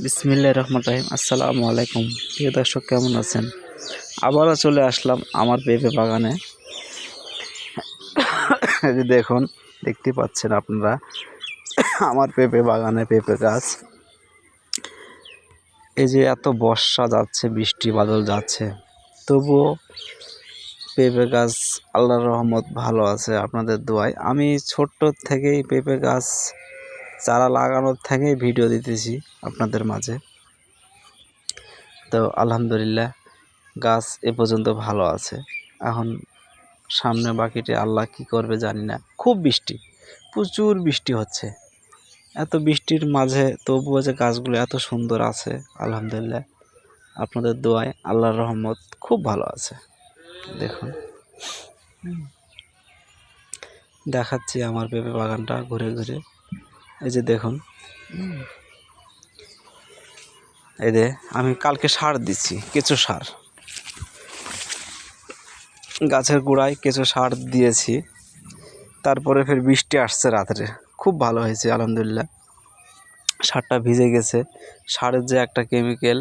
বিসমিল্লাহির রহমানির রহিম। আসসালামু আলাইকুম। প্রিয় দর্শক, কেমন আছেন? আবারও চলে আসলাম আমার পেঁপে বাগানে। এই যে দেখুন, দেখতে পাচ্ছেন আপনারা আমার পেঁপে বাগানে পেঁপে গাছ। এই যে এত বর্ষা যাচ্ছে, বৃষ্টি বাদল যাচ্ছে, তবুও পেঁপে গাছ আল্লাহর রহমত ভালো আছে আপনাদের দোয়ায়। আমি ছোট্ট থেকেই পেঁপে গাছ চারা লাগানোর থেকেই ভিডিও দিতেছি আপনাদের মাঝে। তো আলহামদুলিল্লাহ গাছ এ পর্যন্ত ভালো আছে। এখন সামনে বাকিটি আল্লাহ কি করবে জানি না। খুব বৃষ্টি, প্রচুর বৃষ্টি হচ্ছে। এত বৃষ্টির মাঝে তবুও যে গাছগুলো এত সুন্দর আছে, আলহামদুলিল্লাহ আপনাদের দোয়ায় আল্লাহর রহমত খুব ভালো আছে। দেখুন, দেখাচ্ছি আমার পেঁপে বাগানটা ঘুরে ঘুরে। এই যে দেখুন, এই যে আমি কালকে সার দিচ্ছি, কেঁচো সার, গাছের গোড়ায় কেঁচো সার দিয়েছি। তারপরে ফের বৃষ্টি আসছে রাত্রে, খুব ভালো হয়েছে আলহামদুলিল্লাহ। সারটা ভিজে গেছে। সারের যে একটা কেমিক্যাল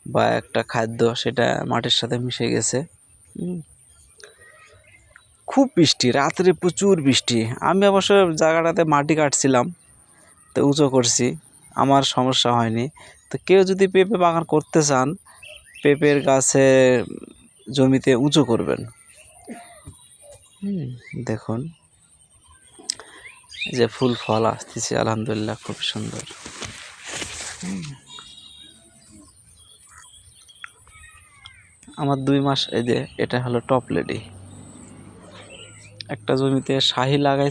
বা একটা খাদ্য, সেটা মাটির সাথে মিশে গেছে। খুব বৃষ্টি, রাত্রে প্রচুর বৃষ্টি। আমি অবশ্য জায়গাটাতে মাটি কাটছিলাম, তো উঁচু করছি, আমার সমস্যা হয়নি। তো কেউ যদি পেঁপে বাগান করতে চান, পেঁপের গাছে জমিতে উঁচু করবেন। দেখুন যে ফুল ফল আসতেছে, আলহামদুলিল্লাহ খুব সুন্দর। আমার 2 মাস, এই যে এটা হলো টপ লেডি। একটা জমিতে শাহি লাগাইছি।